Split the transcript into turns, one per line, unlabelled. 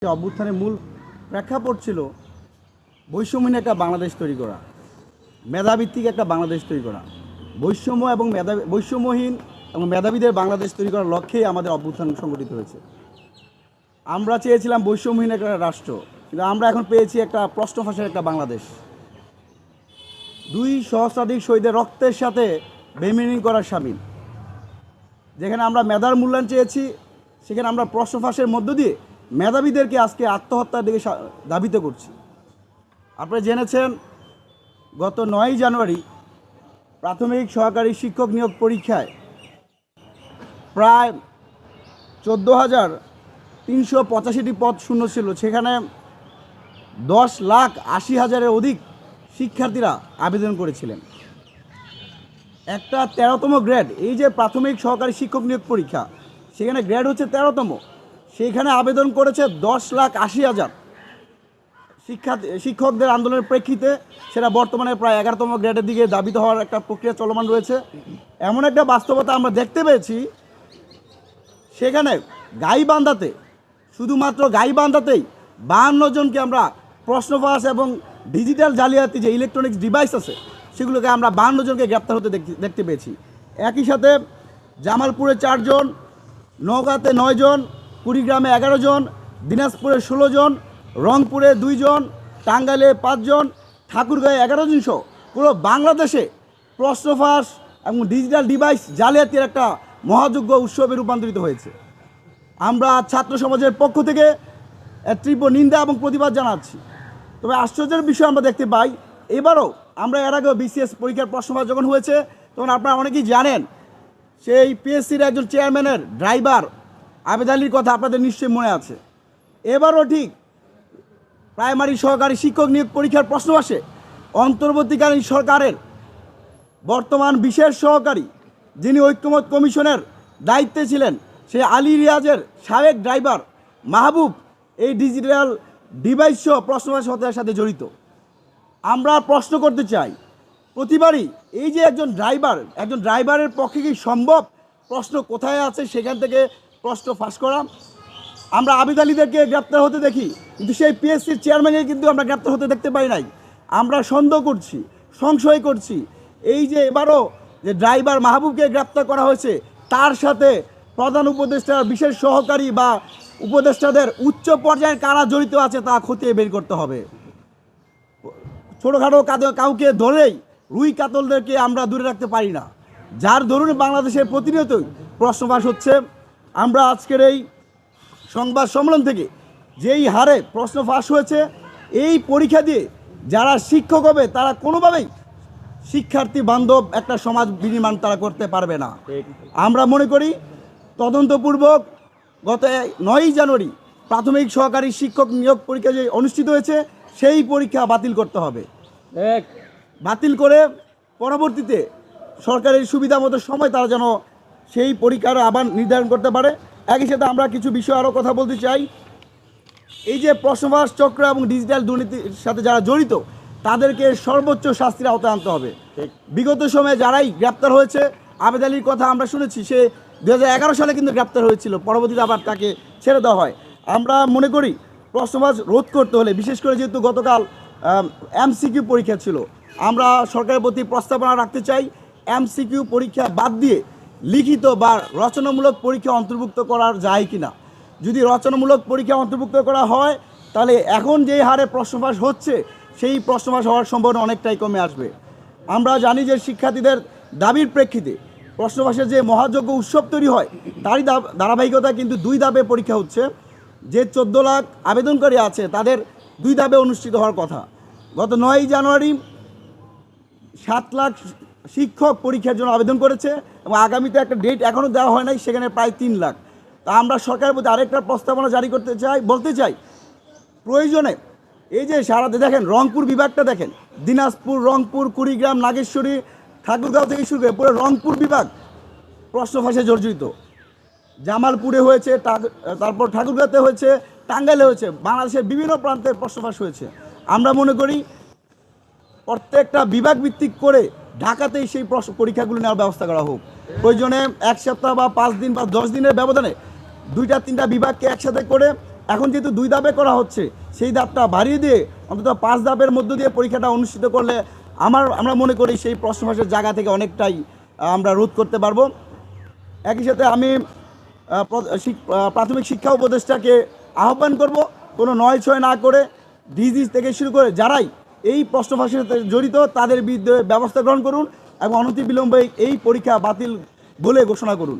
অভ্যুত্থানের মূল প্রেক্ষাপট ছিল বৈষম্যহীন একটা বাংলাদেশ তৈরি করা, মেধাভিত্তিক একটা বাংলাদেশ তৈরি করা, বৈষম্যহীন এবং মেধাবীদের বাংলাদেশ তৈরি করার লক্ষ্যেই আমাদের অভ্যুত্থান সংগঠিত হয়েছে। আমরা চেয়েছিলাম বৈষম্যহীন একটা রাষ্ট্র, কিন্তু আমরা এখন পেয়েছি একটা প্রশ্নফাঁসের একটা বাংলাদেশ। 2 সহস্রাধিক শহীদের রক্তের সাথে বেইমানি করার শামিল। যেখানে আমরা মেধার মূল্যায়ন চেয়েছি, সেখানে আমরা প্রশ্নফাঁসের মধ্য দিয়ে মেধাবীদেরকে আজকে আত্মহত্যার দিকে ধাবিত করছি। আপনারা জেনেছেন গত 9 জানুয়ারি প্রাথমিক সহকারী শিক্ষক নিয়োগ পরীক্ষায় প্রায় 14,385টি পদ শূন্য ছিল। সেখানে 10,80,000-এর অধিক শিক্ষার্থীরা আবেদন করেছিলেন। একটা 13তম গ্রেড, এই যে প্রাথমিক সহকারী শিক্ষক নিয়োগ পরীক্ষা, সেখানে গ্রেড হচ্ছে 13তম, সেইখানে আবেদন করেছে 10,80,000 শিক্ষকদের আন্দোলনের প্রেক্ষিতে সেটা বর্তমানে প্রায় 11তম গ্রেডের দিকে ধাবিত হওয়ার একটা প্রক্রিয়া চলমান রয়েছে। এমন একটা বাস্তবতা আমরা দেখতে পেয়েছি, সেখানে গাইবান্ধাতে, শুধুমাত্র গাইবান্ধাতেই 52 জনকে আমরা প্রশ্নফাঁস এবং ডিজিটাল জালিয়াতি যে ইলেকট্রনিক্স ডিভাইস আছে সেগুলোকে আমরা 52 জনকে গ্রেপ্তার হতে দেখতে পেয়েছি। একই সাথে জামালপুরে 4 জন, নওগাঁতে 9 জন, কুড়িগ্রামে 11 জন, দিনাজপুরে 16 জন, রংপুরে 2 জন, টাঙ্গাইলে 5 জন, ঠাকুরগাঁয়ে 11 জন সহ পুরো বাংলাদেশে প্রশ্নফাঁস এবং ডিজিটাল ডিভাইস জালিয়াতির একটা মহাযজ্ঞ উৎসবে রূপান্তরিত হয়েছে। আমরা ছাত্র সমাজের পক্ষ থেকে তীব্র নিন্দা এবং প্রতিবাদ জানাচ্ছি। তবে আশ্চর্যের বিষয় আমরা দেখতে পাই, এবারও আমরা এর আগেও বিসিএস পরীক্ষার প্রশ্নফাঁস যখন হয়েছে তখন আপনারা অনেকেই জানেন, সেই পিএসসির একজন চেয়ারম্যানের ড্রাইভার আবেদ আলীর কথা আপনাদের নিশ্চয়ই মনে আছে। এবারও ঠিক প্রাইমারি সহকারী শিক্ষক নিয়োগ পরীক্ষার প্রশ্নফাঁসে অন্তর্বর্তীকালীন সরকারের বর্তমান বিশেষ সহকারী, যিনি ঐক্যমত কমিশনের দায়িত্বে ছিলেন, সেই আলী রিয়াজের সাবেক ড্রাইভার মাহবুব এই ডিজিটাল ডিভাইস সহ প্রশ্নফাঁস হত্যার সাথে জড়িত। আমরা প্রশ্ন করতে চাই, প্রতিবারই এই যে একজন ড্রাইভারের পক্ষে কি সম্ভব প্রশ্ন কোথায় আছে সেখান থেকে প্রশ্ন ফাঁস করা? আমরা আবেদ আলীদেরকে গ্রেপ্তার হতে দেখি, কিন্তু সেই পিএসসির চেয়ারম্যানকে কিন্তু আমরা গ্রেপ্তার হতে দেখতে পাই নাই। আমরা সন্দেহ করছি, সংশয় করছি, এই যে এবারও যে ড্রাইভার মাহবুবকে গ্রেপ্তার করা হয়েছে, তার সাথে প্রধান উপদেষ্টার বিশেষ সহকারী বা উপদেষ্টাদের উচ্চ পর্যায়ের কারা জড়িত আছে তা খতিয়ে বের করতে হবে। ছোটোখাটো কাউকে ধরেই রুই কাতলদেরকে আমরা দূরে রাখতে পারি না, যার দরুন বাংলাদেশের প্রতিনিয়তই প্রশ্নফাঁস হচ্ছে। আমরা আজকের এই সংবাদ সম্মেলন থেকে যেই হারে প্রশ্ন ফাঁস হয়েছে, এই পরীক্ষা দিয়ে যারা শিক্ষক হবে তারা কোনোভাবেই শিক্ষার্থী বান্ধব একটা সমাজ বিনির্মাণ তারা করতে পারবে না। আমরা মনে করি তদন্তপূর্বক গত 9 জানুয়ারি প্রাথমিক সহকারী শিক্ষক নিয়োগ পরীক্ষা যে অনুষ্ঠিত হয়েছে সেই পরীক্ষা বাতিল করতে হবে। বাতিল করে পরবর্তীতে সরকারের সুবিধা মতো সময় তারা যেন সেই পরীক্ষার আবার নির্ধারণ করতে পারে। একই সাথে আমরা কিছু বিষয় আরও কথা বলতে চাই। এই যে প্রশ্নফাঁস চক্র এবং ডিজিটাল দুর্নীতির সাথে যারা জড়িত তাদেরকে সর্বোচ্চ শাস্তির আওতায় আনতে হবে। বিগত সময়ে যারাই গ্রেপ্তার হয়েছে, আবেদ আলীর কথা আমরা শুনেছি, সে 2011 সালে কিন্তু গ্রেপ্তার হয়েছিল, পরবর্তীতে আবার তাকে ছেড়ে দেওয়া হয়। আমরা মনে করি প্রশ্নফাঁস রোধ করতে হলে, বিশেষ করে যেহেতু গতকাল এমসিকিউ পরীক্ষা ছিল, আমরা সরকারের প্রতি প্রস্তাবনা রাখতে চাই এমসিকিউ পরীক্ষা বাদ দিয়ে লিখিত বা রচনামূলক পরীক্ষা অন্তর্ভুক্ত করা যায় কি না। যদি রচনামূলক পরীক্ষা অন্তর্ভুক্ত করা হয় তাহলে এখন যেই হারে প্রশ্নফাঁস হচ্ছে সেই প্রশ্নফাঁস হওয়ার সম্ভাবনা অনেকটাই কমে আসবে। আমরা জানি যে শিক্ষার্থীদের দাবির প্রেক্ষিতে প্রশ্নফাঁসের যে মহাযজ্ঞ উৎসব তৈরি হয় তারই ধারাবাহিকতা কিন্তু 2 ধাপে পরীক্ষা হচ্ছে। যে 14 লাখ আবেদনকারী আছে তাদের 2 ধাপে অনুষ্ঠিত হওয়ার কথা। গত 9 জানুয়ারি 7 লাখ শিক্ষক পরীক্ষার জন্য আবেদন করেছে এবং আগামীতে একটা ডেট এখনও দেওয়া হয় নাই, সেখানে প্রায় 3 লাখ। তা আমরা সরকারের প্রতি আরেকটা প্রস্তাবনা জারি করতে চাই, বলতে চাই প্রয়োজনে এই যে সারাতে দেখেন রংপুর বিভাগটা দেখেন, দিনাজপুর, রংপুর, কুড়িগ্রাম, নাগেশ্বরী, ঠাকুরগাঁও থেকে শুরু করে পুরো রংপুর বিভাগ প্রশ্নফাঁসে জর্জরিত। জামালপুরে হয়েছে, তারপর ঠাকুরগাঁওতে হয়েছে, টাঙ্গাইলে হয়েছে, বাংলাদেশের বিভিন্ন প্রান্তে প্রশ্নফাঁস হয়েছে। আমরা মনে করি প্রত্যেকটা বিভাগ ভিত্তিক করে ঢাকাতেই সেই পরীক্ষাগুলো নেওয়ার ব্যবস্থা করা হোক। প্রয়োজনে 1 সপ্তাহ বা 5 দিন বা 10 দিনের ব্যবধানে 2-3টা বিভাগকে একসাথে করে এখন যেহেতু 2 ধাপে করা হচ্ছে, সেই ধাপটা বাড়িয়ে দিয়ে অন্তত 5 ধাপের মধ্য দিয়ে পরীক্ষাটা অনুষ্ঠিত করলে আমরা মনে করি সেই প্রশ্ন ফাঁসের জায়গা থেকে অনেকটাই আমরা রোধ করতে পারবো। একই সাথে আমি প্রাথমিক শিক্ষা উপদেষ্টাকে আহ্বান করব, কোনো নয় ছয় না করে ডিজি থেকে শুরু করে যারাই এই প্রশ্ন ফাঁসের সাথে জড়িত তাদের বিরুদ্ধে ব্যবস্থা গ্রহণ করুন এবং অনতিবিলম্বে এই পরীক্ষা বাতিল বলে ঘোষণা করুন।